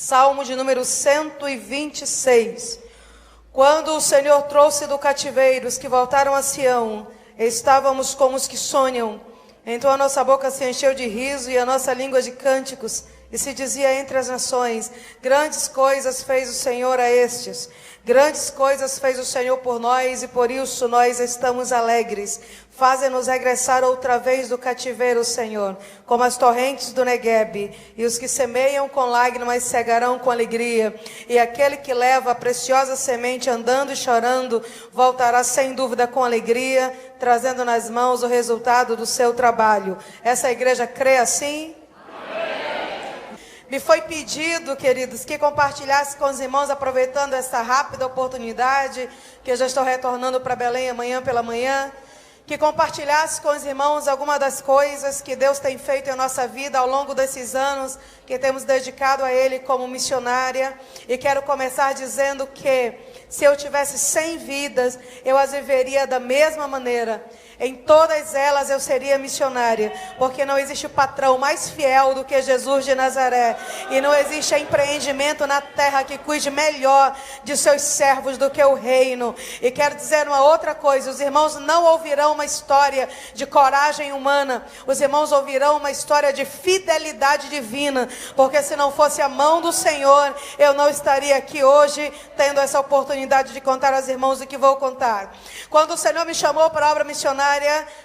Salmo de número 126. Quando o Senhor trouxe do cativeiro os que voltaram a Sião, estávamos como os que sonham. Então a nossa boca se encheu de riso e a nossa língua de cânticos, e se dizia entre as nações: grandes coisas fez o Senhor a estes. Grandes coisas fez o Senhor por nós, e por isso nós estamos alegres. Faze-nos regressar outra vez do cativeiro, Senhor, como as torrentes do Neguebe. E os que semeiam com lágrimas cegarão com alegria. E aquele que leva a preciosa semente andando e chorando, voltará sem dúvida com alegria, trazendo nas mãos o resultado do seu trabalho. Essa igreja crê assim? Me foi pedido, queridos, que compartilhasse com os irmãos, aproveitando essa rápida oportunidade, que eu já estou retornando para Belém amanhã pela manhã, que compartilhasse com os irmãos algumas das coisas que Deus tem feito em nossa vida ao longo desses anos, que temos dedicado a Ele como missionária. E quero começar dizendo que, se eu tivesse 100 vidas, eu as viveria da mesma maneira. Em todas elas eu seria missionária, porque não existe patrão mais fiel do que Jesus de Nazaré, e não existe empreendimento na terra que cuide melhor de seus servos do que o reino. E quero dizer uma outra coisa: os irmãos não ouvirão uma história de coragem humana, os irmãos ouvirão uma história de fidelidade divina, porque se não fosse a mão do Senhor, eu não estaria aqui hoje, tendo essa oportunidade de contar aos irmãos o que vou contar. Quando o Senhor me chamou para a obra missionária,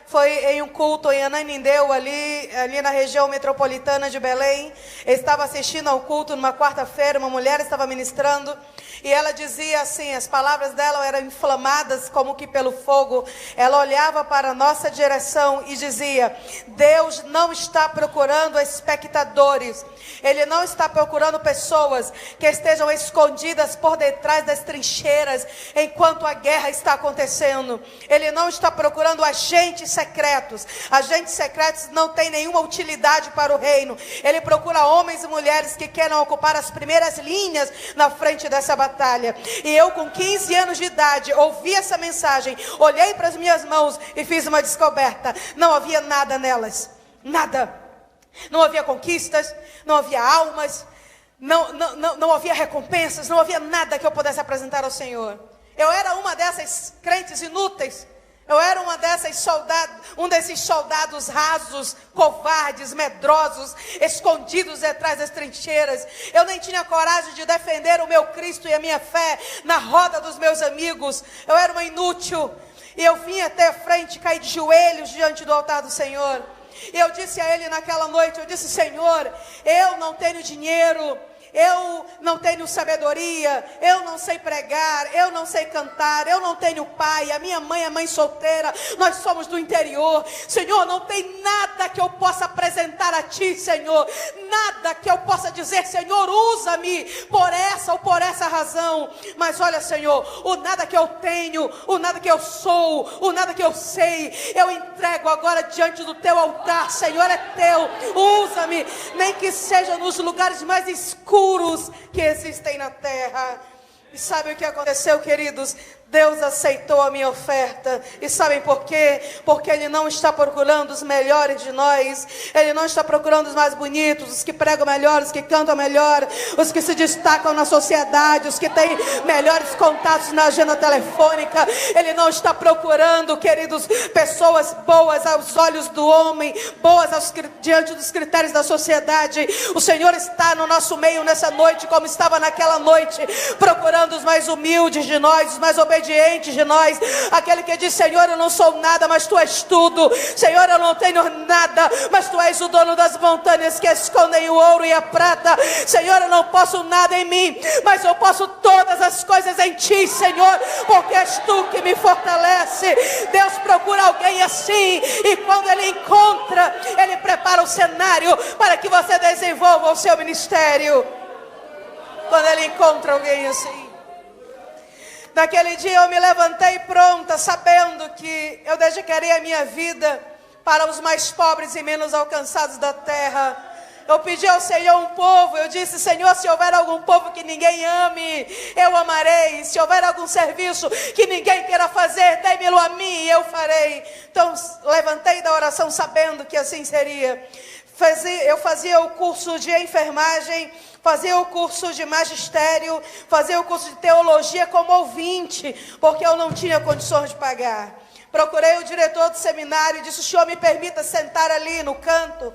foi em um culto em Ananindeua, ali na região metropolitana de Belém. Eu estava assistindo ao culto numa quarta-feira, uma mulher estava ministrando, e ela dizia assim, as palavras dela eram inflamadas como que pelo fogo. Ela olhava para a nossa direção e dizia: Deus não está procurando espectadores, Ele não está procurando pessoas que estejam escondidas por detrás das trincheiras enquanto a guerra está acontecendo. Ele não está procurando agentes secretos. Agentes secretos não têm nenhuma utilidade para o reino. Ele procura homens e mulheres que queiram ocupar as primeiras linhas na frente dessa batalha. E eu, com 15 anos de idade, ouvi essa mensagem, olhei para as minhas mãos e fiz uma descoberta: não havia nada nelas, nada. Não havia conquistas, não havia almas, não havia recompensas, não havia nada que eu pudesse apresentar ao Senhor. Eu era uma dessas crentes inúteis. Eu era um desses soldados rasos, covardes, medrosos, escondidos atrás das trincheiras. Eu nem tinha coragem de defender o meu Cristo e a minha fé na roda dos meus amigos. Eu era uma inútil. E eu vim até a frente, caí de joelhos diante do altar do Senhor. E eu disse a Ele naquela noite, eu disse: Senhor, eu não tenho dinheiro, eu não tenho sabedoria, eu não sei pregar, eu não sei cantar, eu não tenho pai, a minha mãe é mãe solteira, nós somos do interior. Senhor, não tem nada que eu possa apresentar a Ti, Senhor, nada que eu possa dizer: Senhor, usa-me por essa ou por essa razão. Mas olha, Senhor, o nada que eu tenho, o nada que eu sou, o nada que eu sei, eu entrego agora diante do Teu altar. Senhor, é Teu, usa-me, nem que seja nos lugares mais escuros que existem na terra. E sabe o que aconteceu, queridos? Deus aceitou a minha oferta. E sabem por quê? Porque Ele não está procurando os melhores de nós. Ele não está procurando os mais bonitos, os que pregam melhor, os que cantam melhor, os que se destacam na sociedade, os que têm melhores contatos na agenda telefônica. Ele não está procurando, queridos, pessoas boas aos olhos do homem, boas diante dos critérios da sociedade. O Senhor está no nosso meio nessa noite, como estava naquela noite, procurando os mais humildes de nós, os mais obedientes de nós, aquele que diz: Senhor, eu não sou nada, mas Tu és tudo. Senhor, eu não tenho nada, mas Tu és o dono das montanhas que escondem o ouro e a prata. Senhor, eu não posso nada em mim, mas eu posso todas as coisas em Ti, Senhor, porque és Tu que me fortalece. Deus procura alguém assim, e quando Ele encontra, Ele prepara o cenário para que você desenvolva o seu ministério. Quando Ele encontra alguém assim. Naquele dia eu me levantei pronta, sabendo que eu dedicaria a minha vida para os mais pobres e menos alcançados da terra. Eu pedi ao Senhor um povo, eu disse: Senhor, se houver algum povo que ninguém ame, eu amarei. Se houver algum serviço que ninguém queira fazer, dê-me-lo a mim e eu farei. Então levantei da oração sabendo que assim seria. Eu fazia o curso de enfermagem, fazia o curso de magistério, fazia o curso de teologia como ouvinte, porque eu não tinha condições de pagar. Procurei o diretor do seminário e disse: o senhor me permita sentar ali no canto?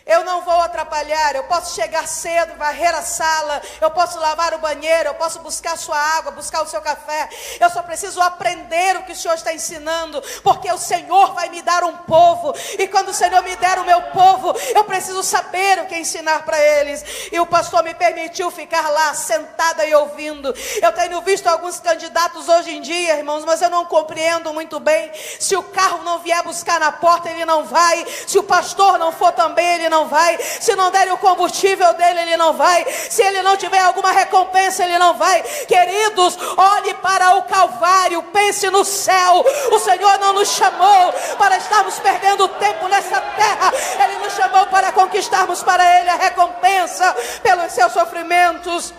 Eu não vou atrapalhar, eu posso chegar cedo, varrer a sala, eu posso lavar o banheiro, eu posso buscar a sua água, buscar o seu café. Eu só preciso aprender o que o Senhor está ensinando, porque o Senhor vai me dar um povo. E quando o Senhor me der o meu povo, eu preciso saber o que ensinar para eles. E o pastor me permitiu ficar lá, sentada e ouvindo. Eu tenho visto alguns candidatos hoje em dia, irmãos, mas eu não compreendo muito bem. Se o carro não vier buscar na porta, ele não vai. Se o pastor não for também, ele não vai. Se não der o combustível dele, ele não vai. Se ele não tiver alguma recompensa, ele não vai. Queridos, olhe para o Calvário, pense no céu. O Senhor não nos chamou para estarmos perdendo tempo nessa terra. Ele nos chamou para conquistarmos para Ele a recompensa pelos seus sofrimentos.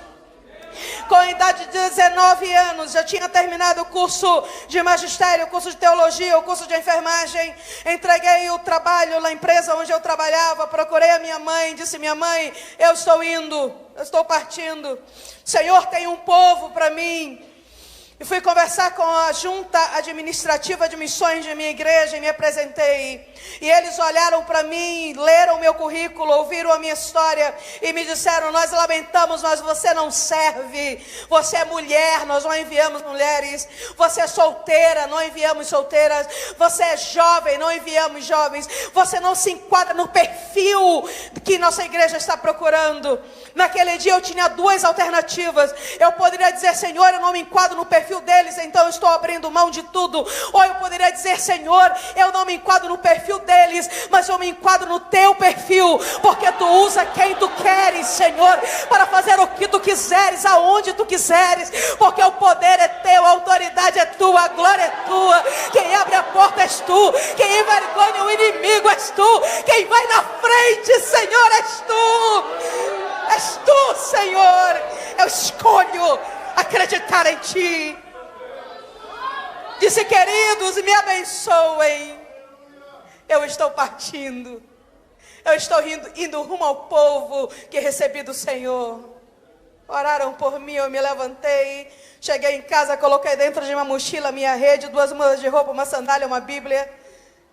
Com a idade de 19 anos, já tinha terminado o curso de magistério, o curso de teologia, o curso de enfermagem. Entreguei o trabalho na empresa onde eu trabalhava, procurei a minha mãe, disse: minha mãe, eu estou indo, eu estou partindo. O Senhor tem um povo para mim. E fui conversar com a junta administrativa de missões de minha igreja e me apresentei. E eles olharam para mim, leram meu currículo, ouviram a minha história e me disseram: nós lamentamos, mas você não serve. Você é mulher, nós não enviamos mulheres. Você é solteira, não enviamos solteiras. Você é jovem, não enviamos jovens. Você não se enquadra no perfil que nossa igreja está procurando. Naquele dia eu tinha duas alternativas. Eu poderia dizer: Senhor, eu não me enquadro no perfil deles, então eu estou abrindo mão de tudo. Ou eu poderia dizer: Senhor, eu não me enquadro no perfil deles, mas eu me enquadro no teu perfil, porque tu usa quem tu queres, Senhor, para fazer o que tu quiseres, aonde tu quiseres, porque o poder é teu, a autoridade é tua, a glória é tua. Quem abre a porta és tu, quem envergonha o inimigo és tu, quem vai na frente, Senhor, és tu. És tu, Senhor. Eu escolho acreditar em ti. Disse: queridos, me abençoem. Eu estou partindo. Eu estou indo rumo ao povo que recebi do Senhor. Oraram por mim, eu me levantei. Cheguei em casa, coloquei dentro de uma mochila minha rede, 2 mudas de roupa, uma sandália, uma Bíblia.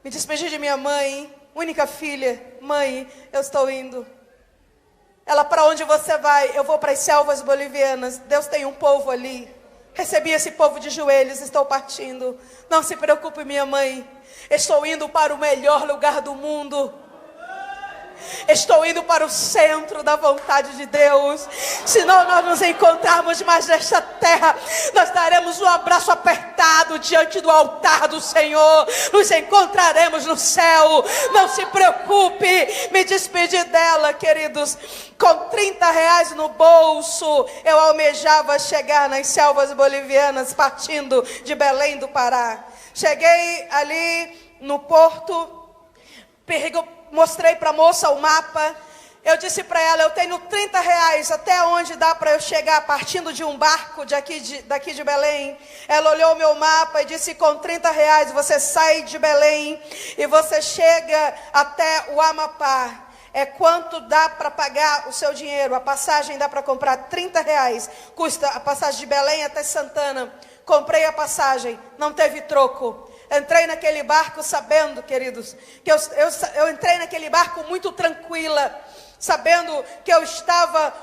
Me despedi de minha mãe, única filha. Mãe, eu estou indo. Ela: para onde você vai? Eu vou para as selvas bolivianas. Deus tem um povo ali. Recebi esse povo de joelhos, estou partindo. Não se preocupe, minha mãe. Estou indo para o melhor lugar do mundo. Estou indo para o centro da vontade de Deus. Se não nós nos encontrarmos mais nesta terra, nós daremos um abraço apertado diante do altar do Senhor. Nos encontraremos no céu. Não se preocupe. Me despedi dela, queridos. Com R$30 no bolso, eu almejava chegar nas selvas bolivianas, partindo de Belém do Pará. Cheguei ali no porto, mostrei para a moça o mapa. Eu disse para ela: eu tenho R$30, até onde dá para eu chegar partindo de um barco daqui de Belém? Ela olhou o meu mapa e disse: com R$30 você sai de Belém e você chega até o Amapá. É quanto dá para pagar o seu dinheiro. A passagem dá para comprar R$30. Custa a passagem de Belém até Santana. Comprei a passagem, não teve troco. Entrei naquele barco sabendo, queridos, que eu entrei naquele barco muito tranquila, sabendo que eu estava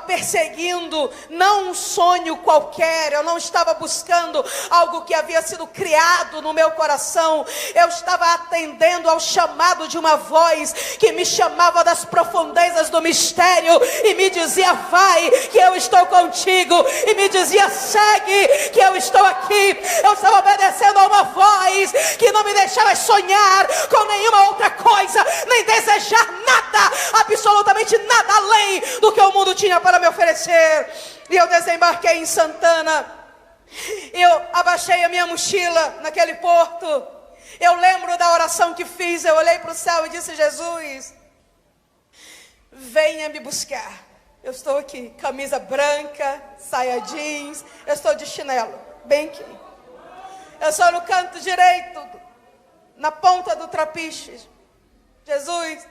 perseguindo não um sonho qualquer, eu não estava buscando algo que havia sido criado no meu coração. Eu estava atendendo ao chamado de uma voz que me chamava das profundezas do mistério e me dizia: vai, que eu estou contigo, e me dizia: segue, que eu estou aqui. Eu estava obedecendo a uma voz que não me deixava sonhar com nenhuma outra coisa, nem desejar nada, absolutamente nada além do que o mundo tinha para me oferecer. E eu desembarquei em Santana. Eu abaixei a minha mochila naquele porto. Eu lembro da oração que fiz. Eu olhei para o céu e disse: Jesus, venha me buscar. Eu estou aqui, camisa branca, saia jeans, eu estou de chinelo, bem aqui. Eu sou no canto direito, na ponta do trapiche. Jesus,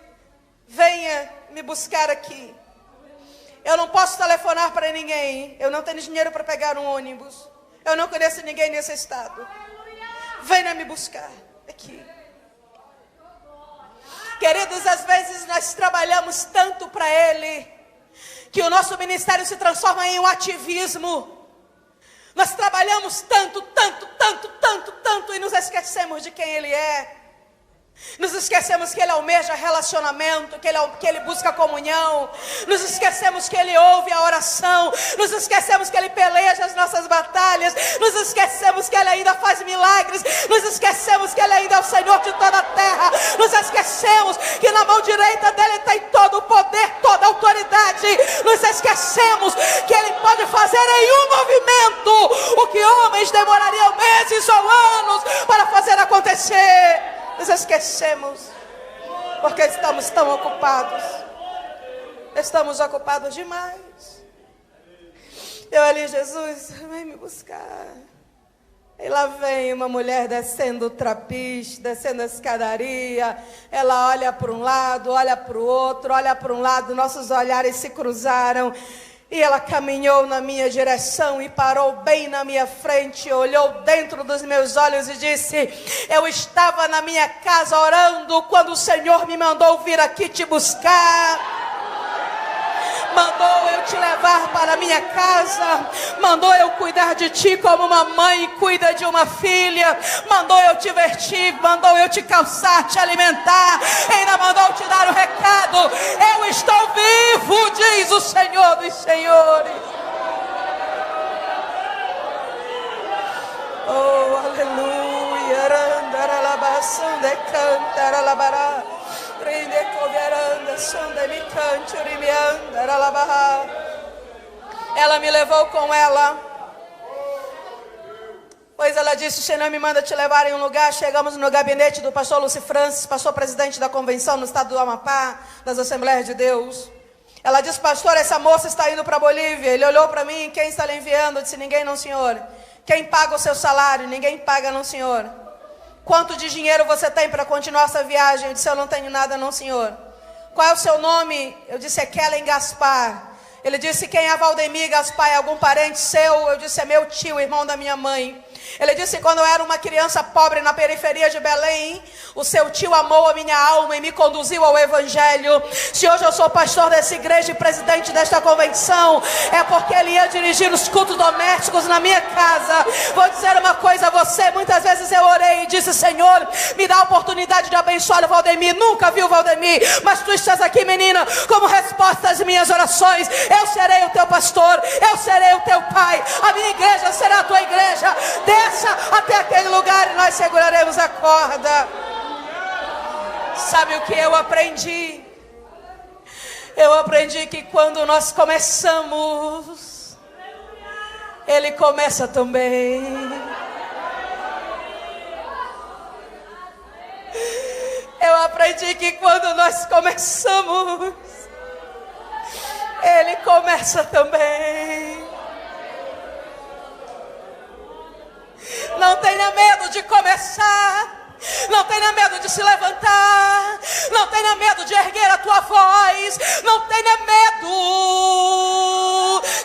venha me buscar aqui. Eu não posso telefonar para ninguém. Eu não tenho dinheiro para pegar um ônibus. Eu não conheço ninguém nesse estado. Venha me buscar aqui. Queridos, às vezes nós trabalhamos tanto para Ele, que o nosso ministério se transforma em um ativismo. Nós trabalhamos tanto, e nos esquecemos de quem Ele é. Nos esquecemos que Ele almeja relacionamento, que ele busca comunhão. Nos esquecemos que Ele ouve a oração. Nos esquecemos que Ele peleja as nossas batalhas. Nos esquecemos que Ele ainda faz milagres. Nos esquecemos que Ele ainda é o Senhor de toda a terra. Nos esquecemos que na mão direita dEle tem todo o poder, toda a autoridade. Nos esquecemos que Ele pode fazer em um movimento o que homens demorariam meses ou anos para fazer acontecer. Nos esquecemos, porque estamos tão ocupados. Estamos ocupados demais. Eu ali, Jesus, vem me buscar. E lá vem uma mulher descendo o trapiche, descendo a escadaria. Ela olha para um lado, olha para o outro, olha para um lado. Nossos olhares se cruzaram. E ela caminhou na minha direção e parou bem na minha frente, olhou dentro dos meus olhos e disse: eu estava na minha casa orando quando o Senhor me mandou vir aqui te buscar. Mandou eu te levar para a minha casa. Mandou eu cuidar de ti como uma mãe cuida de uma filha. Mandou eu te vestir. Mandou eu te calçar, te alimentar. Ainda mandou te dar um recado. Eu estou vivo, diz o Senhor dos Senhores. Oh, aleluia. Randaralabação de cantaralabará. Ela me levou com ela, pois ela disse: o Senhor me manda te levar em um lugar. Chegamos no gabinete do pastor Lúcio Francis, pastor presidente da convenção no estado do Amapá, das Assembleias de Deus. Ela disse: pastor, essa moça está indo para a Bolívia. Ele olhou para mim: quem está lhe enviando? Eu disse: ninguém, não, senhor. Quem paga o seu salário? Ninguém paga, não, senhor. Quanto de dinheiro você tem para continuar essa viagem? Eu disse: eu não tenho nada, não, senhor. Qual é o seu nome? Eu disse: é Kellen Gaspar. Ele disse: quem é Valdemir Gaspar? É algum parente seu? Eu disse: é meu tio, irmão da minha mãe. Ele disse: quando eu era uma criança pobre na periferia de Belém, o seu tio amou a minha alma e me conduziu ao Evangelho. Se hoje eu sou pastor dessa igreja e presidente desta convenção, é porque ele ia dirigir os cultos domésticos na minha casa. Vou dizer uma coisa a você: muitas vezes eu orei e disse: Senhor, me dá a oportunidade de abençoar o Valdemir. Nunca vi o Valdemir, mas tu estás aqui, menina, como resposta às minhas orações. Eu serei o teu pastor, eu serei o teu pai, a minha igreja será a tua igreja. Desça até aquele lugar e nós seguraremos a corda. Sabe o que eu aprendi? Eu aprendi que quando nós começamos, Ele começa também. Eu aprendi que quando nós começamos, Ele começa também. Não tenha medo de começar. Não tenha medo de se levantar. Não tenha medo de erguer a tua voz. Não tenha medo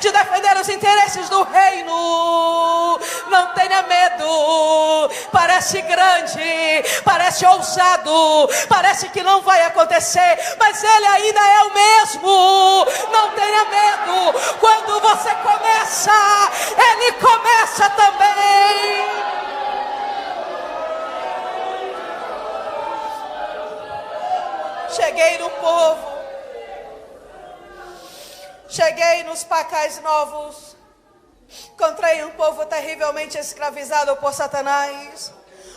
de defender os interesses do reino. Não tenha medo. Parece grande, parece ousado, parece que não vai acontecer, mas Ele ainda é o mesmo. Não tenha medo. Quando você começa, Ele começa também. Cheguei no povo, cheguei nos Pacais Novos, encontrei um povo terrivelmente escravizado por Satanás.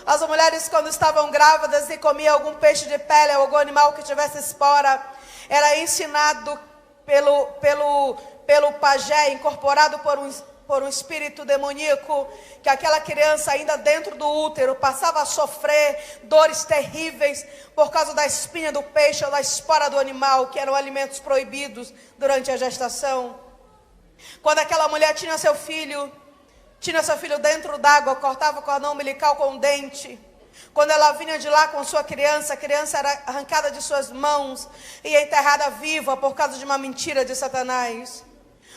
As mulheres, quando estavam grávidas e comiam algum peixe de pele ou algum animal que tivesse espora, era ensinado pelo pajé, incorporado por um espírito demoníaco, que aquela criança ainda dentro do útero passava a sofrer dores terríveis por causa da espinha do peixe ou da espora do animal, que eram alimentos proibidos durante a gestação. Quando aquela mulher tinha seu filho dentro d'água, cortava o cordão umbilical com um dente, Quando ela vinha de lá com sua criança, a criança era arrancada de suas mãos e enterrada viva por causa de uma mentira de Satanás.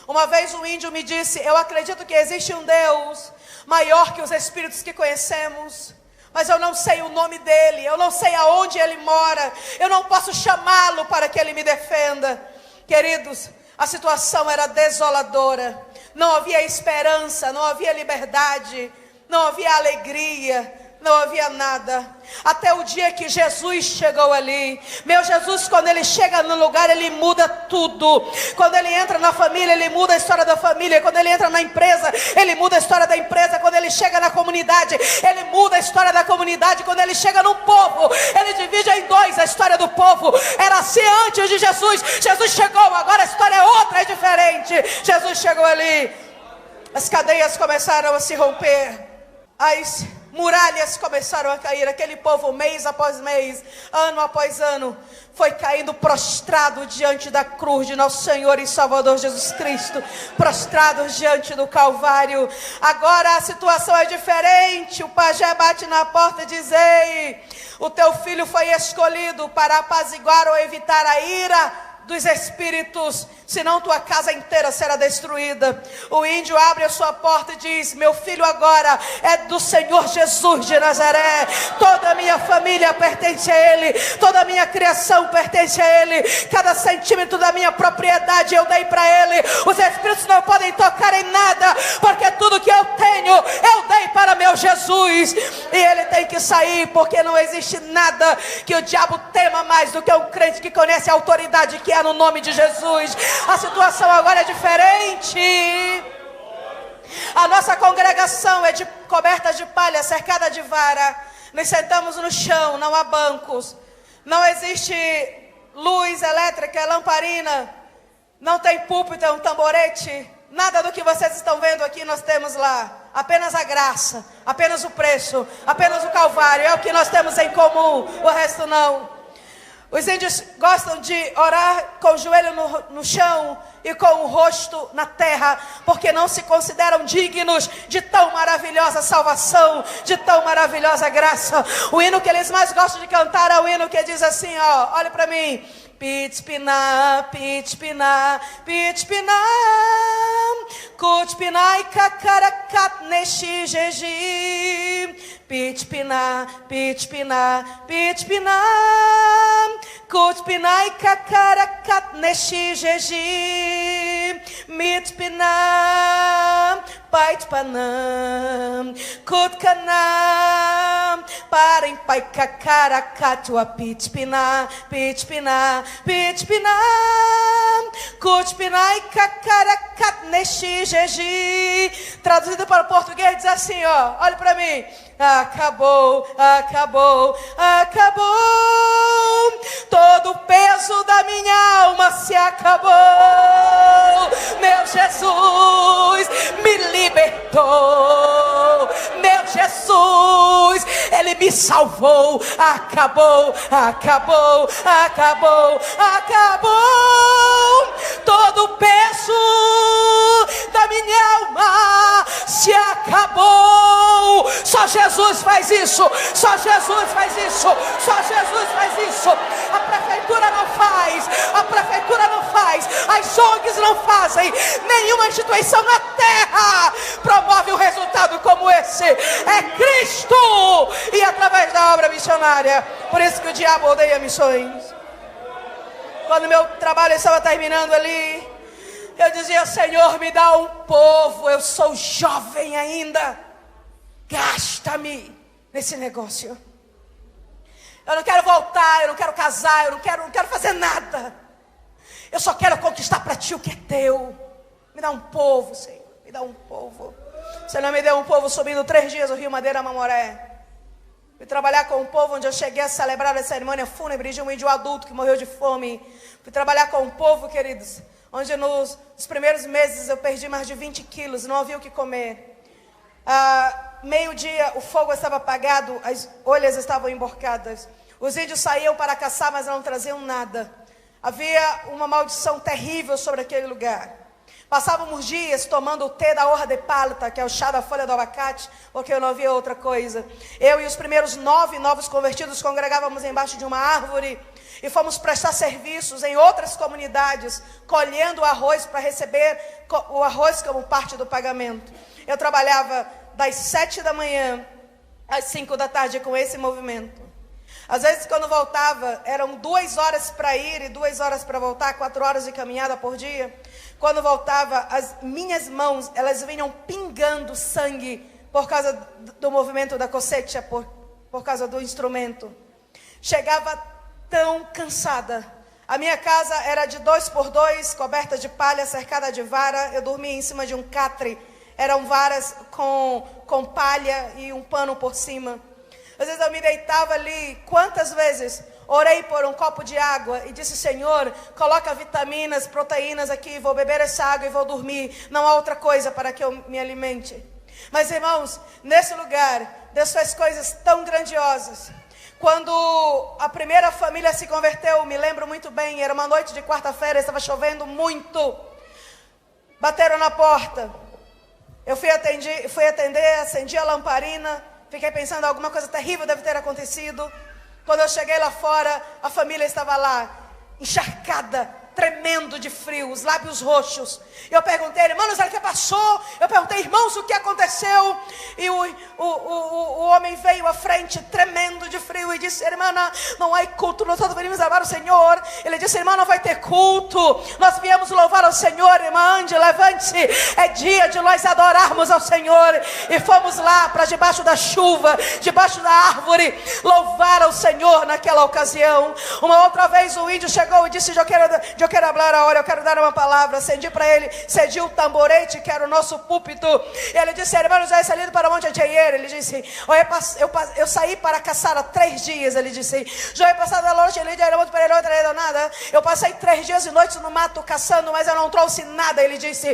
Uma vez um índio me disse: eu acredito que existe um Deus maior que os espíritos que conhecemos, mas eu não sei o nome dele, eu não sei aonde ele mora, eu não posso chamá-lo para que ele me defenda. Queridos, a situação era desoladora, não havia esperança, não havia liberdade, não havia alegria, não havia nada, até o dia que Jesus chegou ali. Meu Jesus, quando ele chega no lugar, ele muda tudo. Quando ele entra na família, ele muda a história da família. Quando ele entra na empresa, ele muda a história da empresa. Quando ele chega na comunidade, ele muda a história da comunidade. Quando ele chega no povo, ele divide em dois a história do povo. Era assim antes de Jesus. Jesus chegou, agora a história é outra, é diferente. Jesus chegou ali, as cadeias começaram a se romper, as muralhas começaram a cair. Aquele povo, mês após mês, ano após ano, foi caindo prostrado diante da cruz de nosso Senhor e Salvador Jesus Cristo, prostrados diante do Calvário. Agora a situação é diferente. O pajé bate na porta e diz: ei, o teu filho foi escolhido para apaziguar ou evitar a ira dos espíritos, senão tua casa inteira será destruída. O índio abre a sua porta e diz: meu filho agora é do Senhor Jesus de Nazaré, toda a minha família pertence a Ele, toda a minha criação pertence a Ele, cada centímetro da minha propriedade eu dei para Ele. Os espíritos não podem tocar em nada, porque tudo que eu tenho, eu dei para meu Jesus, e Ele tem que sair, porque não existe nada que o diabo tema mais do que um crente que conhece a autoridade que há no nome de Jesus. A situação agora é diferente. A nossa congregação é coberta de palha, cercada de vara. Nos sentamos no chão, não há bancos, não existe luz elétrica, lamparina, não tem púlpito, é um tamborete. Nada do que vocês estão vendo aqui nós temos lá. Apenas a graça, apenas o preço, apenas o Calvário, é o que nós temos em comum, o resto não. Os índios gostam de orar com o joelho no chão e com o rosto na terra, porque não se consideram dignos de tão maravilhosa salvação, de tão maravilhosa graça. O hino que eles mais gostam de cantar é o hino que diz assim, ó, olha para mim: Pitspina, pitspina, pitspina, kutspinai kakarakat neshi jeji. Pitspina, pitspina, pitspina, kutspinai kakarakat neshi jeji. Mitspina, paitpanam, kutkanam, parem pai kakarakat pitspina, pitspina, pitspina, kutspinai kakarakat neshi jeji. Traduzido para o português diz assim, ó, olha para mim: acabou, acabou, acabou. Todo o peso da minha alma se acabou. Meu Jesus me libertou. Meu Jesus, Ele me salvou. Acabou, acabou, acabou, acabou. Todo o peso da minha alma se acabou. Só Jesus faz isso. Só Jesus faz isso. Só Jesus faz isso. A prefeitura não faz. A prefeitura não faz. As ONGs não fazem. Nenhuma instituição na terra promove um resultado como esse. É Cristo. E através da obra missionária. Por isso que o diabo odeia missões. Quando meu trabalho estava terminando ali, eu dizia: Senhor, me dá um povo. Eu sou jovem ainda. Gasta-me nesse negócio. Eu não quero voltar, eu não quero casar, eu não quero fazer nada. Eu só quero conquistar para ti o que é teu. Me dá um povo, Senhor, me dá um povo. O Senhor me deu um povo subindo 3 dias o Rio Madeira Mamoré. Fui trabalhar com um povo onde eu cheguei a celebrar a cerimônia fúnebre de um índio adulto que morreu de fome. Fui trabalhar com um povo, queridos, onde nos primeiros meses eu perdi mais de 20 quilos, não havia o que comer. Meio-dia o fogo estava apagado, as olhas estavam emborcadas. Os índios saíam para caçar, mas não traziam nada. Havia uma maldição terrível sobre aquele lugar. Passávamos dias tomando o tê da hoja de palta, que é o chá da folha do abacate, porque eu não havia outra coisa. Eu e os primeiros 9 novos convertidos congregávamos embaixo de uma árvore e fomos prestar serviços em outras comunidades, colhendo arroz para receber o arroz como parte do pagamento. Eu trabalhava das 7 da manhã às 5 da tarde com esse movimento. Às vezes, quando voltava, eram 2 horas para ir e 2 horas para voltar, 4 horas de caminhada por dia. Quando voltava, as minhas mãos, elas vinham pingando sangue por causa do movimento da cosecha, por causa do instrumento. Chegava tão cansada. A minha casa era de 2x2, coberta de palha, cercada de vara. Eu dormia em cima de um catre. Eram varas com palha e um pano por cima. Às vezes eu me deitava ali. Quantas vezes orei por um copo de água e disse: Senhor, coloca vitaminas, proteínas aqui, vou beber essa água e vou dormir. Não há outra coisa para que eu me alimente. Mas, irmãos, nesse lugar, Deus fez coisas tão grandiosas. Quando a primeira família se converteu, me lembro muito bem, era uma noite de quarta-feira, estava chovendo muito. Bateram na porta. Eu fui atender, acendi a lamparina, fiquei pensando, alguma coisa terrível deve ter acontecido. Quando eu cheguei lá fora, a família estava lá, encharcada, tremendo de frio, os lábios roxos. Eu perguntei: irmãos, o que passou? Eu perguntei: irmãos, o que aconteceu? E o homem veio à frente, tremendo de frio, e disse: irmã, não há culto, nós todos venimos louvar o Senhor. Ele disse: irmã, não vai ter culto, nós viemos louvar ao Senhor. Irmã, ande, levante-se, é dia de nós adorarmos ao Senhor. E fomos lá para debaixo da chuva, debaixo da árvore, louvar ao Senhor naquela ocasião. Uma outra vez o índio chegou e disse: eu quero falar agora, eu quero dar uma palavra. Acendi para ele, cedi o tamborete, que era o nosso púlpito. E ele disse: irmão, já é salido para Monte Acheyer. Ele disse: eu saí para caçar há 3 dias. Ele disse: já é passado a noite, ele era muito para ele, nada. Eu passei 3 dias e noites no mato caçando, mas eu não trouxe nada. Ele disse: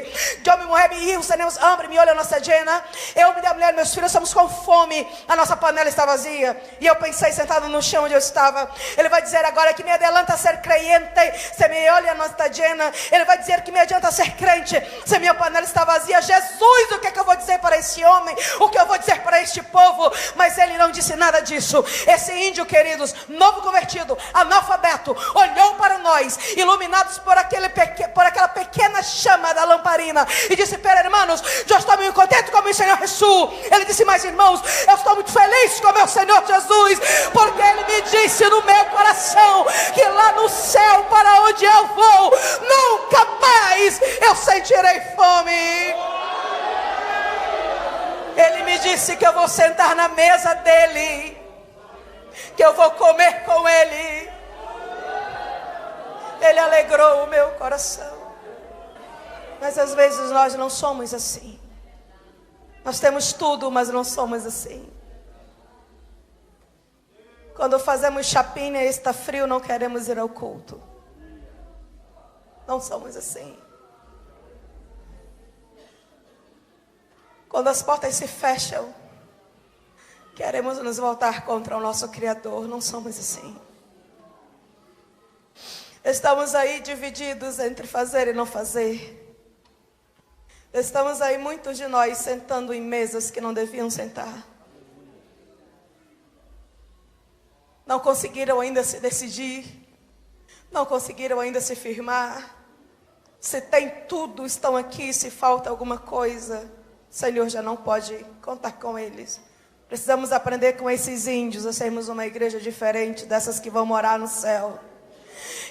eu me morri, meus hijos temos hambre, mi olho nossa llena. Eu, minha mulher e meus filhos estamos com fome. A nossa panela está vazia. E eu pensei, sentado no chão onde eu estava: ele vai dizer agora que me adianta ser creyente, se me olha não está llena. Ele vai dizer que me adianta ser crente se minha panela está vazia. Jesus, o que é que eu vou dizer para esse homem? O que eu vou dizer para este povo? Mas ele não disse nada disso. Esse índio, queridos, novo convertido, analfabeto, olhou para nós, iluminados por aquela pequena chama da lamparina, e disse: pera, irmãos, eu estou muito contente com o meu Senhor Jesus. Ele disse: mas irmãos, eu estou muito feliz com o meu Senhor Jesus, porque ele me disse no meu coração que lá no céu, para onde eu vou, nunca mais eu sentirei fome. Ele me disse que eu vou sentar na mesa dele, que eu vou comer com ele. Ele alegrou o meu coração. Mas às vezes nós não somos assim. Nós temos tudo, mas não somos assim. Quando fazemos chapinha e está frio, não queremos ir ao culto. Não somos assim. Quando as portas se fecham, queremos nos voltar contra o nosso Criador. Não somos assim. Estamos aí divididos entre fazer e não fazer. Estamos aí, muitos de nós, sentando em mesas que não deviam sentar. Não conseguiram ainda se decidir. Não conseguiram ainda se firmar. Se tem tudo, estão aqui. Se falta alguma coisa, o Senhor já não pode contar com eles. Precisamos aprender com esses índios a sermos uma igreja diferente dessas que vão morar no céu.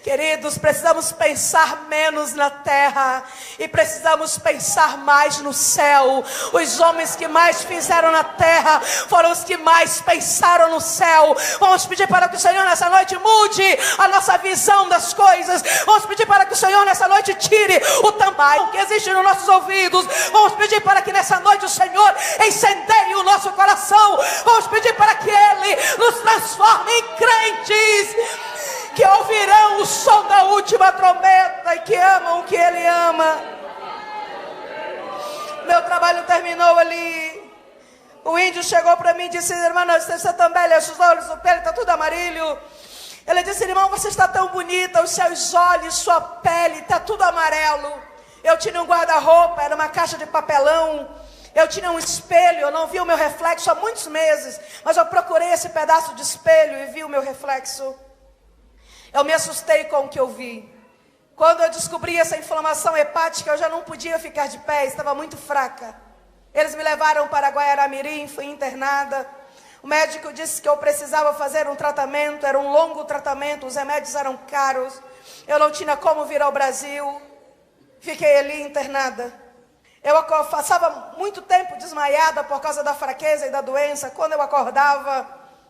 Queridos, precisamos pensar menos na terra e precisamos pensar mais no céu. Os homens que mais fizeram na terra foram os que mais pensaram no céu. Vamos pedir para que o Senhor nessa noite mude a nossa visão das coisas. Vamos pedir para que o Senhor nessa noite tire o tampão que existe nos nossos ouvidos. Vamos pedir para que nessa noite o Senhor incendeie o nosso coração. Vamos pedir para que Ele nos transforme em crentes que ouvirão o som da última trombeta e que amam o que Ele ama. Meu trabalho terminou ali. O índio chegou para mim e disse: irmã, você também, os olhos, o pelo está tudo amarillo. Ele disse: irmão, você está tão bonita, os seus olhos, sua pele está tudo amarelo. Eu tinha um guarda-roupa, era uma caixa de papelão. Eu tinha um espelho, eu não vi o meu reflexo há muitos meses, mas eu procurei esse pedaço de espelho e vi o meu reflexo. Eu me assustei com o que eu vi. Quando eu descobri essa inflamação hepática, eu já não podia ficar de pé, estava muito fraca. Eles me levaram para Guaiará-Mirim, fui internada. O médico disse que eu precisava fazer um tratamento, era um longo tratamento, os remédios eram caros. Eu não tinha como vir ao Brasil. Fiquei ali internada. Eu passava muito tempo desmaiada por causa da fraqueza e da doença. Quando eu acordava,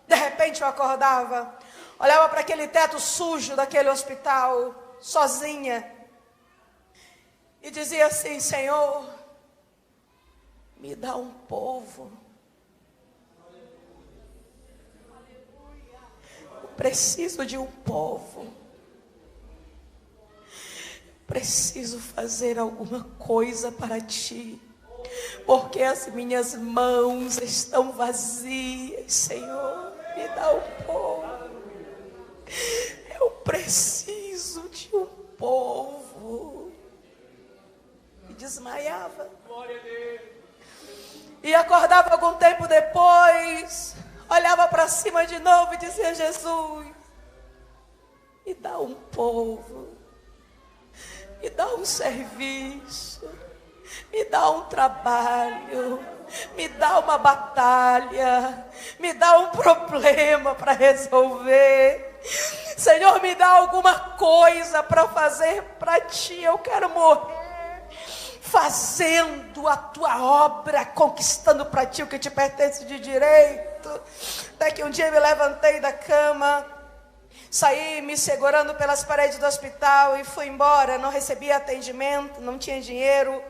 de repente eu acordava, olhava para aquele teto sujo daquele hospital, sozinha, e dizia assim: Senhor, me dá um povo. Eu preciso de um povo. Preciso fazer alguma coisa para ti, porque as minhas mãos estão vazias. Senhor, me dá um povo. Eu preciso de um povo. E desmaiava. E acordava algum tempo depois, olhava para cima de novo e dizia: Jesus, me dá um povo. Me dá um serviço, me dá um trabalho, me dá uma batalha, me dá um problema para resolver. Senhor, me dá alguma coisa para fazer para ti. Eu quero morrer fazendo a tua obra, conquistando para ti o que te pertence de direito. Até que um dia me levantei da cama, saí me segurando pelas paredes do hospital e fui embora. Não recebi atendimento, não tinha dinheiro.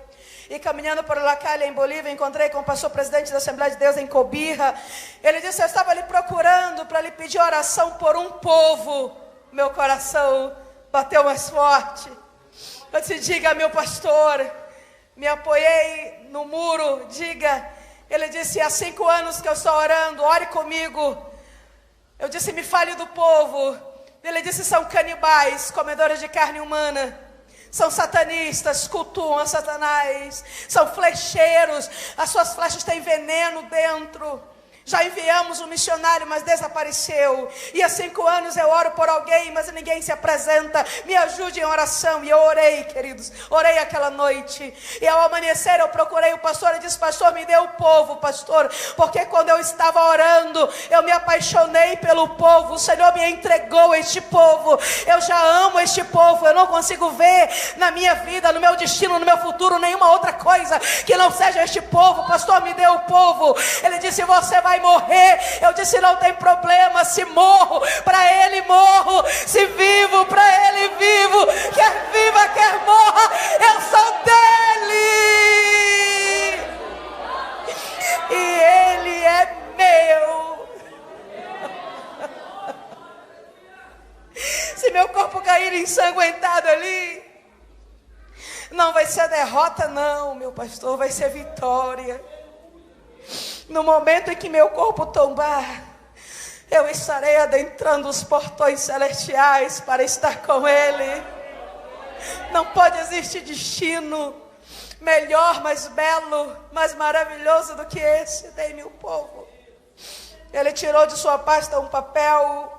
E caminhando por La Calle, em Bolívia, encontrei com o pastor presidente da Assembleia de Deus em Cobija. Ele disse: eu estava ali procurando para lhe pedir oração por um povo. Meu coração bateu mais forte. Eu disse: diga, meu pastor. Me apoiei no muro, diga. Ele disse: há 5 anos que eu estou orando, ore comigo. Eu disse: me fale do povo. Ele disse: são canibais, comedores de carne humana. São satanistas, cultuam a Satanás. São flecheiros, as suas flechas têm veneno dentro. Já enviamos um missionário, mas desapareceu. E há 5 anos eu oro por alguém, mas ninguém se apresenta. Me ajude em oração. E eu orei, queridos. Orei aquela noite. E ao amanhecer eu procurei o pastor e disse: pastor, me dê o povo, pastor. Porque quando eu estava orando, eu me apaixonei pelo povo. O Senhor me entregou este povo. Eu já amo este povo. Eu não consigo ver na minha vida, no meu destino, no meu futuro, nenhuma outra coisa que não seja este povo. Pastor, me dê o povo. Ele disse: você vai morrer. Eu disse: não tem problema, se morro para ele morro, se vivo para ele vivo, quer viva, quer morra, eu sou dele e ele é meu. Se meu corpo cair ensanguentado ali, não vai ser derrota não, meu pastor, vai ser vitória. No momento em que meu corpo tombar, eu estarei adentrando os portões celestiais para estar com Ele. Não pode existir destino melhor, mais belo, mais maravilhoso do que esse. Dei-me o povo. Ele tirou de sua pasta um papel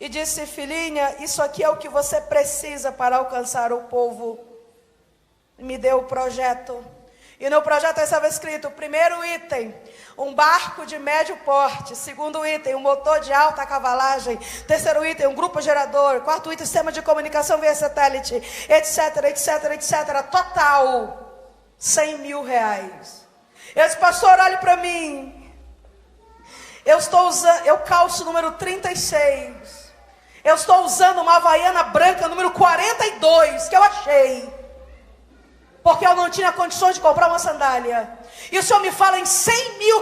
e disse: filhinha, isso aqui é o que você precisa para alcançar o povo. Me deu o projeto. E no projeto estava escrito: primeiro item, um barco de médio porte. Segundo item, um motor de alta cavalagem. Terceiro item, um grupo gerador. Quarto item, sistema de comunicação via satélite, etc, etc, etc. Total, R$100 mil. Eu disse: pastor, olhe para mim. Eu calço número 36. Eu estou usando uma havaiana branca número 42, que eu achei. Porque eu não tinha condições de comprar uma sandália. E o senhor me fala em R$100 mil.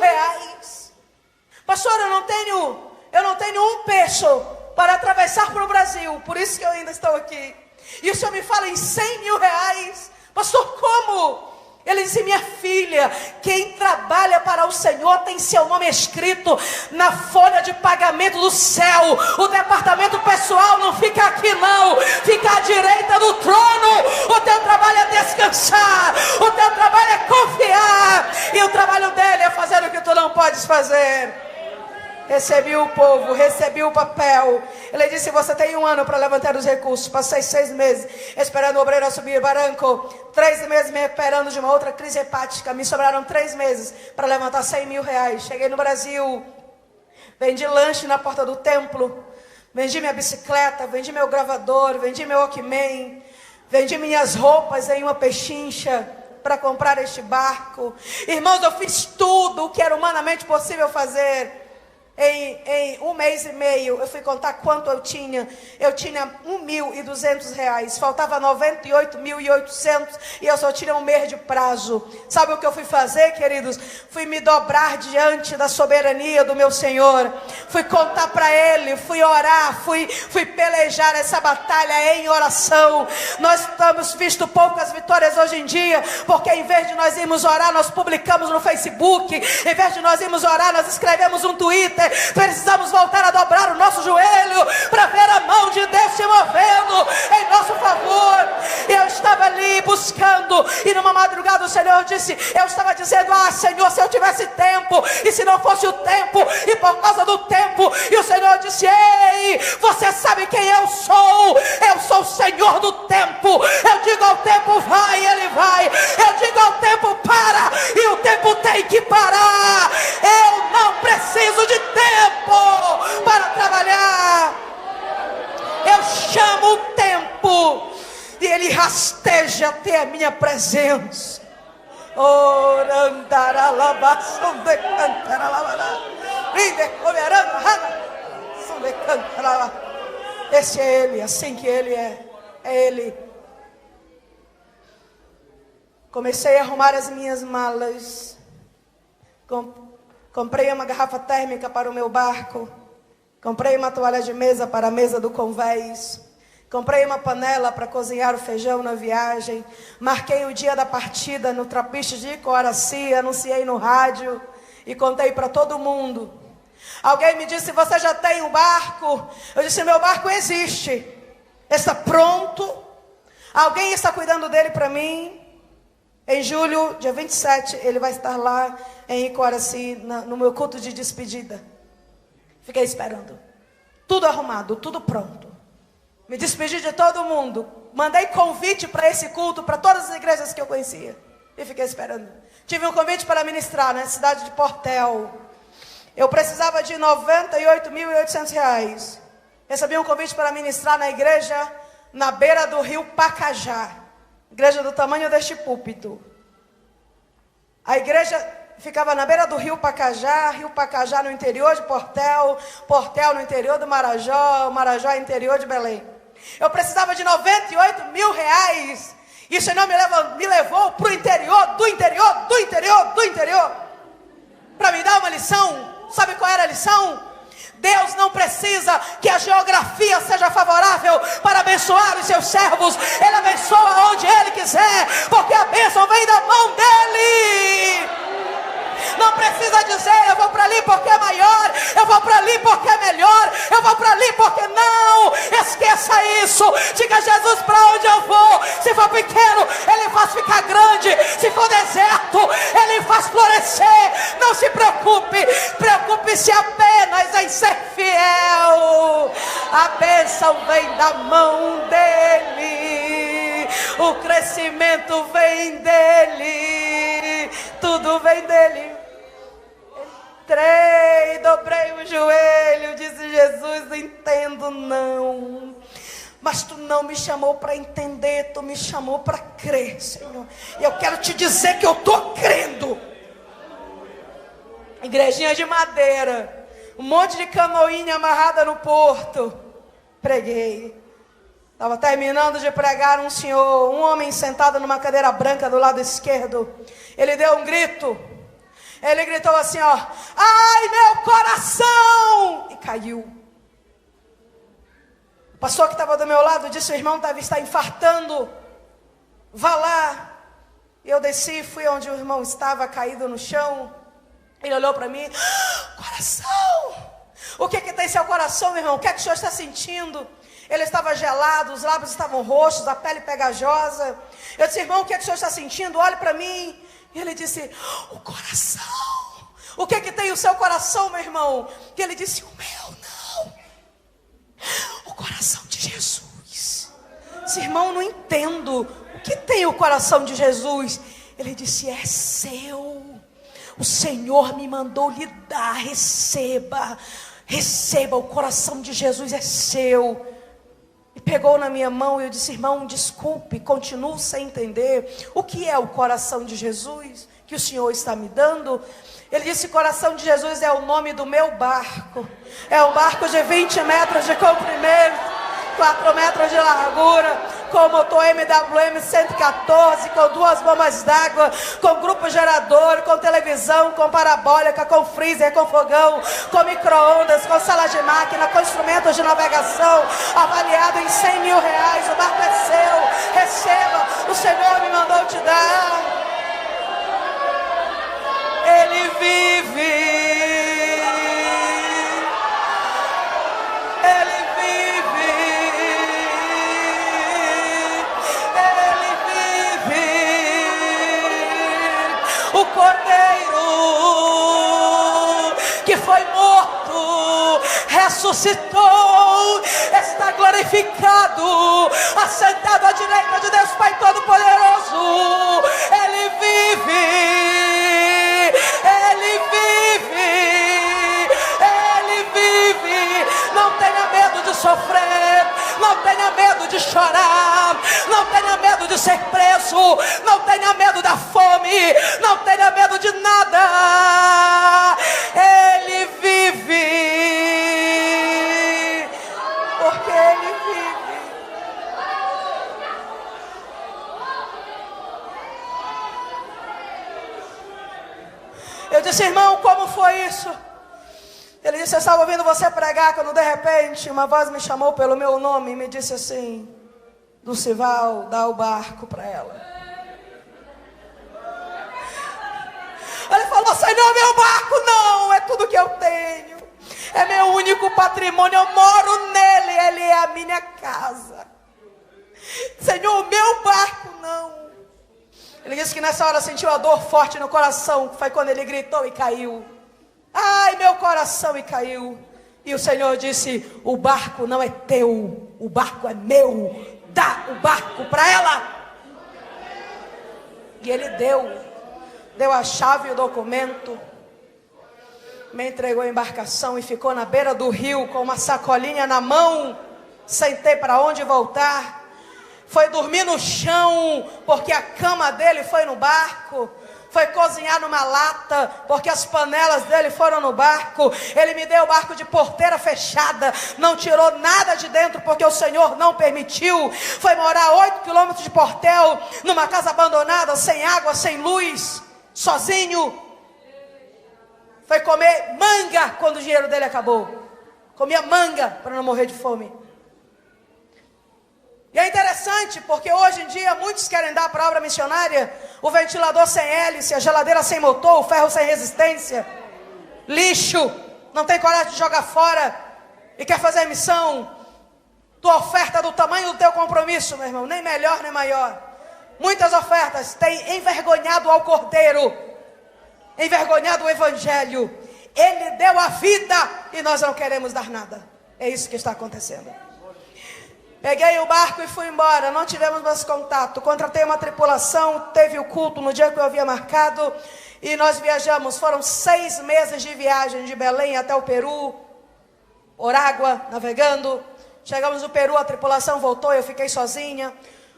Pastor, eu não tenho um peso para atravessar para o Brasil. Por isso que eu ainda estou aqui. E o senhor me fala em R$100 mil. Pastor, como? Ele disse: minha filha, quem trabalha para o Senhor tem seu nome escrito na folha de pagamento do céu. O departamento pessoal não fica aqui não, fica à direita do trono. O teu trabalho é descansar, o teu trabalho é confiar, e o trabalho dele é fazer o que tu não podes fazer. Recebi o povo, recebi o papel. Ele disse: você tem 1 ano para levantar os recursos. Passei 6 meses esperando o obreiro subir barranco, 3 meses me recuperando de uma outra crise hepática. Me sobraram 3 meses para levantar 100 mil reais. Cheguei no Brasil, vendi lanche na porta do templo, vendi minha bicicleta, vendi meu gravador, vendi meu Walkman, vendi minhas roupas em uma pechincha para comprar este barco. Irmãos, eu fiz tudo o que era humanamente possível fazer. Em 1 mês e meio, eu fui contar quanto eu tinha. Eu tinha 1.200 reais, faltava 98.800, e eu só tinha 1 mês de prazo. Sabe o que eu fui fazer, queridos? Fui me dobrar diante da soberania do meu Senhor. Fui contar para Ele, fui orar, fui pelejar essa batalha em oração. Nós temos visto poucas vitórias hoje em dia, porque em vez de nós irmos orar, nós publicamos no Facebook. Em vez de nós irmos orar, nós escrevemos um Twitter. Precisamos voltar a dobrar o nosso joelho para ver a mão de Deus se movendo em nosso favor. Eu estava ali buscando, e numa madrugada o Senhor disse, eu estava dizendo: ah, Senhor, se eu tivesse tempo, e se não fosse o tempo, e por causa do tempo. E o Senhor disse: ei, você sabe quem eu sou? Eu sou o Senhor do tempo. Eu digo ao tempo: vai, ele vai. Eu digo ao tempo: para, e o tempo tem que parar. Eu não preciso de tempo para trabalhar. Eu chamo o tempo, e ele rasteja até a minha presença. Esse é ele, assim que ele é ele. Comecei a arrumar as minhas malas. Comprei uma garrafa térmica para o meu barco. Comprei uma toalha de mesa para a mesa do convés. Comprei uma panela para cozinhar o feijão na viagem. Marquei o dia da partida no Trapiche de Icoaraci. Anunciei no rádio e contei para todo mundo. Alguém me disse: você já tem um barco? Eu disse: meu barco existe. Está pronto. Alguém está cuidando dele para mim. Em julho, dia 27, ele vai estar lá em Icoaraci, no meu culto de despedida. Fiquei esperando. Tudo arrumado, tudo pronto. Me despedi de todo mundo. Mandei convite para esse culto, para todas as igrejas que eu conhecia. E fiquei esperando. Tive um convite para ministrar na cidade de Portel. Eu precisava de 98.800 reais. Recebi um convite para ministrar na igreja na beira do rio Pacajá. Igreja do tamanho deste púlpito. A igreja ficava na beira do rio Pacajá no interior de Portel, Portel no interior do Marajó, Marajó no interior de Belém. Eu precisava de 98 mil reais, e o Senhor me levou para o interior, do interior, para me dar uma lição. Sabe qual era a lição? Deus não precisa que a geografia seja favorável para abençoar os seus servos. Ele abençoa onde Ele quiser, porque a bênção vem da mão dEle. Não precisa dizer: eu vou para ali porque é maior, eu vou para ali porque é melhor, eu vou para ali porque não. Esqueça isso. Diga: Jesus, para onde eu vou? Se for pequeno, Ele faz ficar grande. Se for deserto, Ele faz florescer. Não se preocupe. Preocupe-se apenas em ser fiel. A bênção vem da mão dEle. O crescimento vem dEle. Tudo vem dEle. Entrei, dobrei o joelho, disse: Jesus, não entendo não. Mas tu não me chamou para entender, tu me chamou para crer, Senhor. E eu quero te dizer que eu estou crendo. Igrejinha de madeira, um monte de canoinha amarrada no porto. Preguei. Estava terminando de pregar, um senhor, um homem sentado numa cadeira branca do lado esquerdo. Ele deu um grito. Ele gritou assim, ó: ai, meu coração! E caiu. O pastor que estava do meu lado disse: o irmão deve estar infartando. Vá lá. E eu desci, fui onde o irmão estava caído no chão. Ele olhou para mim: coração! O que tem seu coração, meu irmão? O que é que o senhor está sentindo? Ele estava gelado, os lábios estavam roxos, a pele pegajosa. Eu disse: irmão, o que é que o senhor está sentindo? Olhe para mim. E ele disse: o coração. O que tem o seu coração, meu irmão? E ele disse: o meu não. O coração de Jesus. Disse: irmão, não entendo. O que tem o coração de Jesus? Ele disse: é seu. O Senhor me mandou lhe dar. Receba. Receba, o coração de Jesus é seu. E pegou na minha mão e eu disse: irmão, desculpe, continuo sem entender. O que é o coração de Jesus que o Senhor está me dando? Ele disse: coração de Jesus é o nome do meu barco. É um barco de 20 metros de comprimento, 4 metros de largura, com motor MWM 114, com 2 bombas d'água, com grupo gerador, com televisão, com parabólica, com freezer, com fogão, com micro-ondas, com sala de máquina, com instrumentos de navegação, avaliado em 100 mil reais. O barco é seu, receba, o Senhor me mandou te dar. Ele vive. O Cordeiro que foi morto, ressuscitou, está glorificado, assentado à direita de Deus Pai Todo-Poderoso. Ele vive, Ele vive, Ele vive. Não tenha medo de sofrer, não tenha medo de chorar, não tenha medo de ser preso, não tenha medo da fome, não tenha medo de nada. Ele vive, porque Ele vive. Eu disse: irmão, como foi isso? Ele disse: eu estava ouvindo você pregar, quando de repente uma voz me chamou pelo meu nome e me disse assim: Dulcival, dá o barco para ela. Ele falou: Senhor, meu barco não, é tudo que eu tenho, é meu único patrimônio, eu moro nele, ele é a minha casa. Senhor, meu barco não. Ele disse que nessa hora sentiu a dor forte no coração, foi quando ele gritou e caiu. Ai, meu coração, e caiu. E o Senhor disse: o barco não é teu, o barco é meu, dá o barco para ela. E ele deu a chave e o documento, me entregou a embarcação e ficou na beira do rio com uma sacolinha na mão, sem ter para onde voltar. Foi dormir no chão, porque a cama dele foi no barco. Foi cozinhar numa lata, porque as panelas dele foram no barco. Ele me deu o barco de porteira fechada, não tirou nada de dentro, porque o Senhor não permitiu. Foi morar 8 quilômetros de Portel, numa casa abandonada, sem água, sem luz, sozinho. Foi comer manga quando o dinheiro dele acabou. Comia manga para não morrer de fome. E é interessante, porque hoje em dia muitos querem dar para a obra missionária o ventilador sem hélice, a geladeira sem motor, o ferro sem resistência, lixo, não tem coragem de jogar fora e quer fazer missão. Tua oferta do tamanho do teu compromisso, meu irmão, nem melhor nem maior. Muitas ofertas têm envergonhado ao Cordeiro, envergonhado o Evangelho. Ele deu a vida e nós não queremos dar nada. É isso que está acontecendo. Peguei o barco e fui embora, não tivemos mais contato. Contratei uma tripulação, teve o culto no dia que eu havia marcado e nós viajamos. Foram 6 meses de viagem de Belém até o Peru, por água, navegando. Chegamos no Peru, a tripulação voltou, eu fiquei sozinha.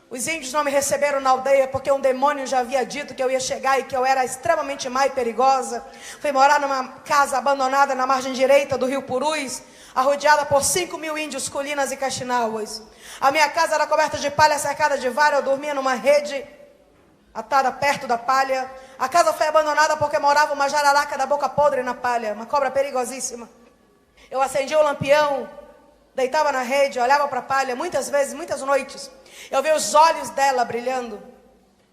Os índios não me receberam na aldeia porque um demônio já havia dito que eu ia chegar e que eu era extremamente má e perigosa. Fui morar numa casa abandonada na margem direita do rio Purus, arrodeada por 5.000 índios, colinas e caxinauas. A minha casa era coberta de palha, cercada de vara, eu dormia numa rede atada perto da palha. A casa foi abandonada porque morava uma jararaca da boca podre na palha, uma cobra perigosíssima. Eu acendia o lampião, deitava na rede, olhava para a palha, muitas vezes, muitas noites. Eu vi os olhos dela brilhando.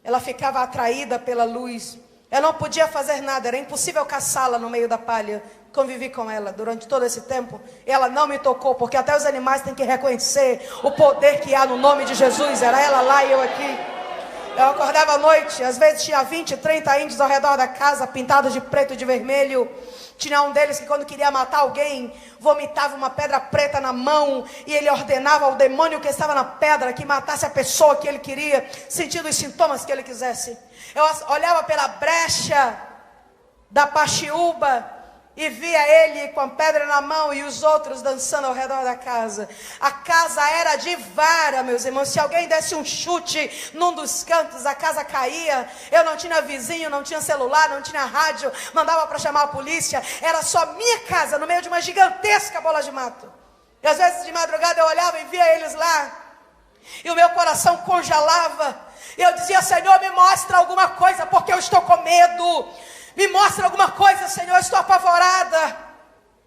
Ela ficava atraída pela luz. Ela não podia fazer nada, era impossível caçá-la no meio da palha. Convivi com ela durante todo esse tempo. Ela não me tocou, porque até os animais têm que reconhecer o poder que há no nome de Jesus. Era ela lá e eu aqui. Eu acordava à noite, às vezes tinha 20, 30 índios ao redor da casa, pintados de preto e de vermelho. Tinha um deles que quando queria matar alguém, vomitava uma pedra preta na mão, e ele ordenava ao demônio que estava na pedra que matasse a pessoa que ele queria, sentindo os sintomas que ele quisesse. Eu olhava pela brecha da paxiúba e via ele com a pedra na mão e os outros dançando ao redor da casa. A casa era de vara, meus irmãos. Se alguém desse um chute num dos cantos, a casa caía. Eu não tinha vizinho, não tinha celular, não tinha rádio, mandava para chamar a polícia. Era só minha casa, no meio de uma gigantesca bola de mato. E às vezes de madrugada eu olhava e via eles lá, e o meu coração congelava. E eu dizia: Senhor, me mostra alguma coisa, porque eu estou com medo. Me mostra alguma coisa, Senhor, eu estou apavorada.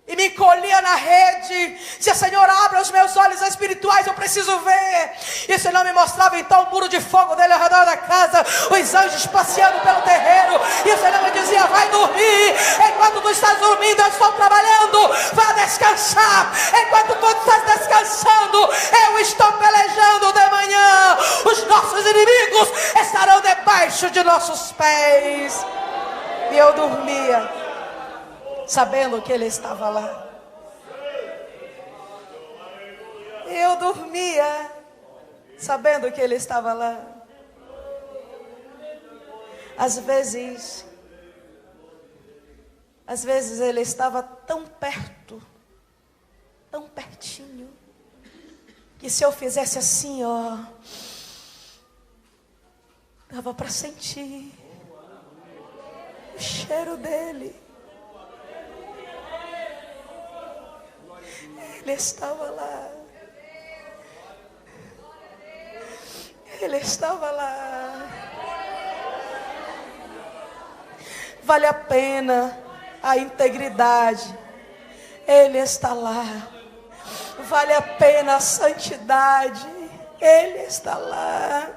E me encolhia na rede. Dizia: Senhor, abra os meus olhos espirituais, eu preciso ver. E o Senhor me mostrava então o muro de fogo dele ao redor da casa, os anjos passeando pelo terreiro. E o Senhor me dizia: vai dormir. Enquanto tu estás dormindo, eu estou trabalhando. Vá descansar. Enquanto tu estás descansando, eu estou pelejando de manhã. Os nossos inimigos estarão debaixo de nossos pés. E eu dormia, sabendo que ele estava lá. Eu dormia, sabendo que ele estava lá. Às vezes ele estava tão perto, tão pertinho, que se eu fizesse assim, ó, dava para sentir o cheiro dele. Ele estava lá. Ele estava lá. Vale a pena a integridade. Ele está lá. Vale a pena a santidade. Ele está lá.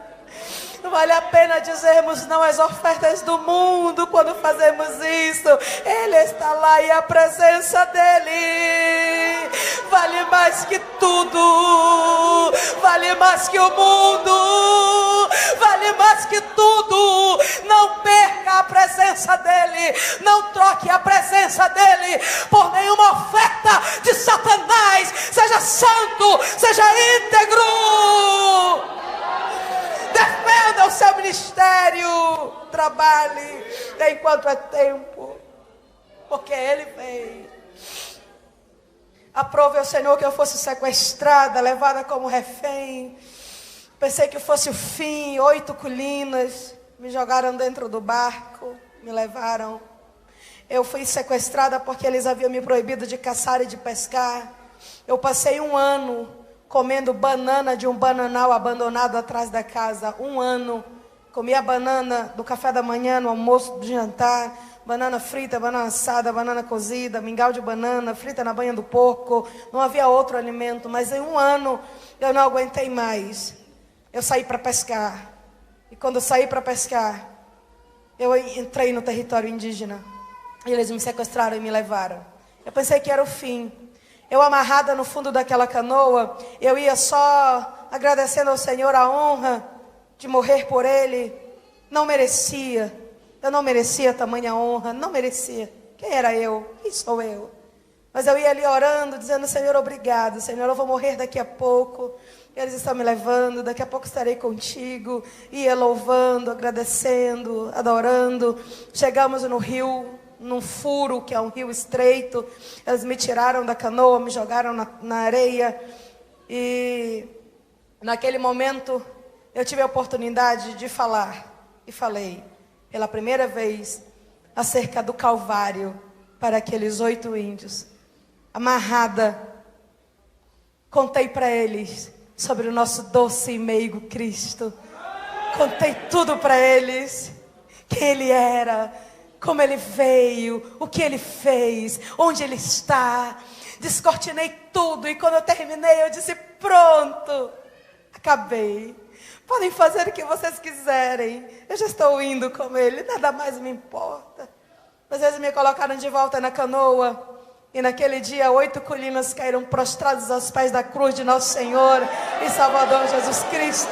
Vale a pena dizermos não às ofertas do mundo quando fazemos isso. Ele está lá e a presença dele vale mais que tudo. Vale mais que o mundo. Vale mais que tudo. Não perca a presença dele. Não troque a presença dele por nenhuma oferta de Satanás. Seja santo, seja íntegro. Defenda o seu ministério. Trabalhe enquanto é tempo, porque ele veio. Aprove ao Senhor que eu fosse sequestrada, levada como refém. Pensei que fosse o fim. 8 colinas me jogaram dentro do barco, me levaram. Eu fui sequestrada porque eles haviam me proibido de caçar e de pescar. Eu passei 1 ano comendo banana de um bananal abandonado atrás da casa. 1 ano. Comia banana do café da manhã, no almoço, do jantar. Banana frita, banana assada, banana cozida, mingau de banana, frita na banha do porco. Não havia outro alimento. Mas em 1 ano eu não aguentei mais. Eu saí para pescar. E quando eu saí para pescar, eu entrei no território indígena. E eles me sequestraram e me levaram. Eu pensei que era o fim. Eu amarrada no fundo daquela canoa, eu ia só agradecendo ao Senhor a honra de morrer por Ele. Não merecia. Eu não merecia tamanha honra. Não merecia. Quem era eu? Quem sou eu? Mas eu ia ali orando, dizendo: Senhor, obrigado. Senhor, eu vou morrer daqui a pouco. Eles estão me levando. Daqui a pouco estarei contigo. Ia louvando, agradecendo, adorando. Chegamos no rio, num furo, que é um rio estreito. Eles me tiraram da canoa, me jogaram na areia. E naquele momento eu tive a oportunidade de falar. E falei pela primeira vez acerca do Calvário para aqueles 8 índios. Amarrada, contei para eles sobre o nosso doce e meigo Cristo. Contei tudo para eles. Quem Ele era, como Ele veio, o que Ele fez, onde Ele está. Descortinei tudo, e quando eu terminei eu disse: pronto, acabei. Podem fazer o que vocês quiserem. Eu já estou indo com ele, nada mais me importa. Às vezes me colocaram de volta na canoa. E naquele dia 8 colinas caíram prostrados aos pés da cruz de nosso Senhor e Salvador Jesus Cristo.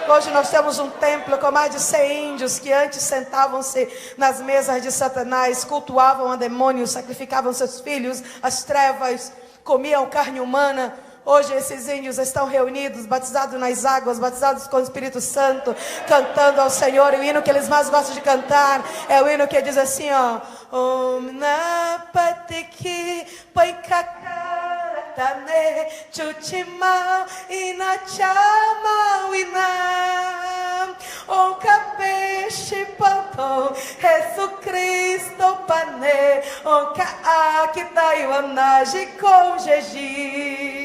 Hoje nós temos um templo com mais de 100 índios que antes sentavam-se nas mesas de Satanás, cultuavam a demônios, sacrificavam seus filhos, as trevas, comiam carne humana. Hoje esses índios estão reunidos, batizados nas águas, batizados com o Espírito Santo, cantando ao Senhor. E o hino que eles mais gostam de cantar é o hino que diz assim, ó: Om Napatiki Paikakaratane Chuchimau Inachama Winam Om Kapeshi Patom Jesus Cristo Pane Om Kaakitaiwanaji com Jeji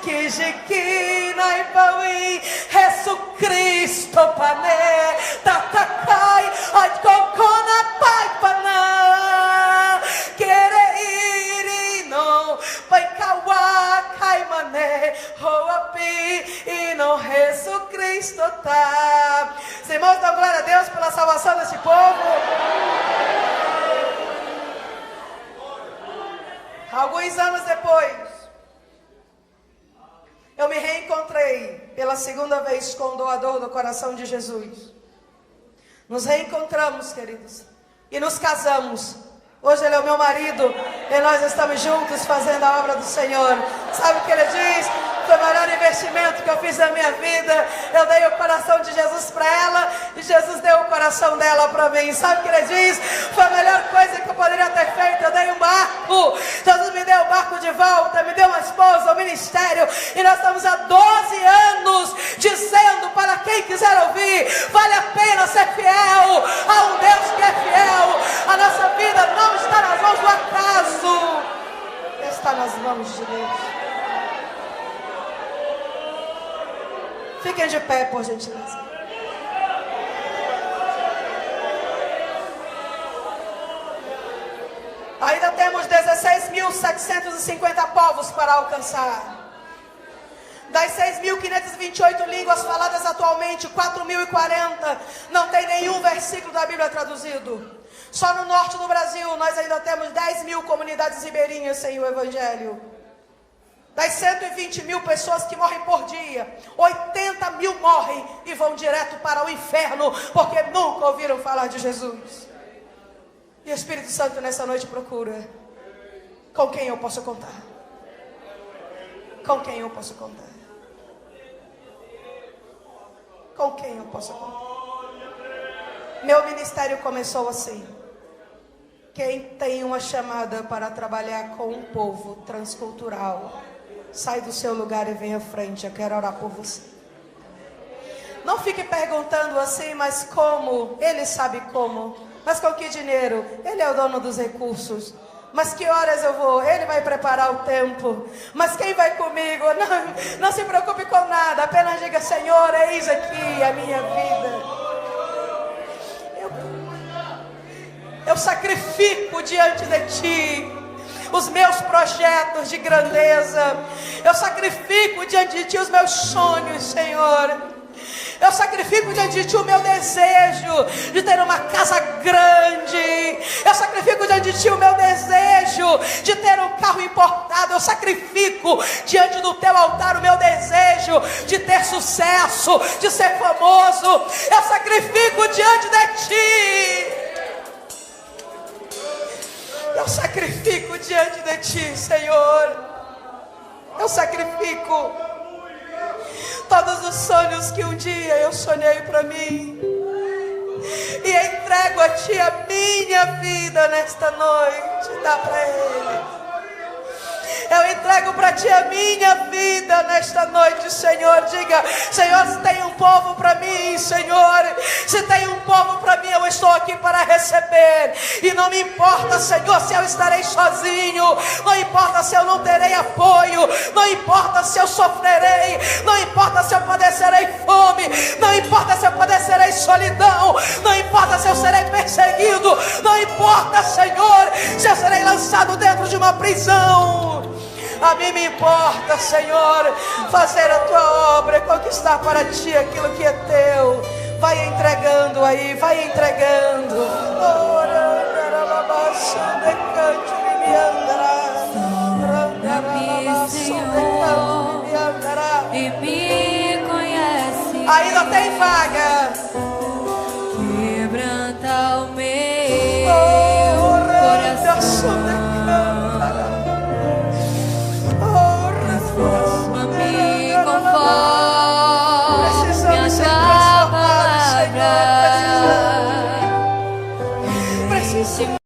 Kijikina Ipaui Jesus Cristo Pane Tatakai Adkokona Pai Pana Quereirino Paikawa Kaimane Hoapi e no Jesus Cristo tá. Os irmãos, dão glória a Deus pela salvação desse povo. Alguns anos depois, eu me reencontrei pela segunda vez com o doador do coração de Jesus. Nos reencontramos, queridos, e nos casamos. Hoje ele é o meu marido e nós estamos juntos fazendo a obra do Senhor. Sabe o que ele diz? Foi o maior investimento que eu fiz na minha vida. Eu dei o coração de Jesus para ela e Jesus deu o coração dela para mim. Sabe o que ele diz? Foi a melhor coisa que eu poderia ter feito. Eu dei um barco. Jesus me deu o barco de volta, me deu uma esposa, um ministério. E nós estamos há 12 anos dizendo para quem quiser ouvir: vale a pena ser fiel a um Deus que é fiel. A nossa vida não está nas mãos do acaso, está nas mãos de Deus. Fiquem de pé, por gentileza. Ainda temos 16.750 povos para alcançar. Das 6.528 línguas faladas atualmente, 4.040 não tem nenhum versículo da Bíblia traduzido. Só no norte do Brasil nós ainda temos 10.000 comunidades ribeirinhas sem o Evangelho. Das 120.000 pessoas que morrem por dia, 80.000 morrem e vão direto para o inferno, porque nunca ouviram falar de Jesus. E o Espírito Santo nessa noite procura: com quem eu posso contar? Com quem eu posso contar? Com quem eu posso contar? Meu ministério começou assim. Quem tem uma chamada para trabalhar com um povo transcultural, sai do seu lugar e vem à frente. Eu quero orar por você. Não fique perguntando assim, mas como? Ele sabe como. Mas com que dinheiro? Ele é o dono dos recursos. Mas que horas eu vou? Ele vai preparar o tempo. Mas quem vai comigo? Não se preocupe com nada. Apenas diga: Senhor, eis aqui a minha vida. Eu sacrifico diante de Ti os meus projetos de grandeza. Eu sacrifico diante de Ti os meus sonhos, Senhor. Eu sacrifico diante de Ti o meu desejo de ter uma casa grande. Eu sacrifico diante de Ti o meu desejo de ter um carro importado. Eu sacrifico diante do Teu altar o meu desejo de ter sucesso, de ser famoso. Eu sacrifico diante de Ti. Eu sacrifico diante de Ti, Senhor. Eu sacrifico todos os sonhos que um dia eu sonhei para mim. E entrego a Ti a minha vida nesta noite. Dá para Ele. Eu entrego para Ti a minha vida nesta noite, Senhor. Diga: Senhor, se tem um povo para mim, Senhor, se tem um povo para mim, eu estou aqui para receber. E não me importa, Senhor, se eu estarei sozinho. Não importa se eu não terei apoio. Não importa se eu sofrerei. Não importa se eu padecerei fome. Não importa se eu padecerei solidão. Não importa se eu serei perseguido. Não importa, Senhor, se eu serei lançado dentro de uma prisão. A mim me importa, Senhor, fazer a tua obra, conquistar para ti aquilo que é teu. Vai entregando aí, vai entregando. Senhor, e me conhece. Ainda tem vaga. Quebranta o meu coração. Transforma-me conforme a tua palavra.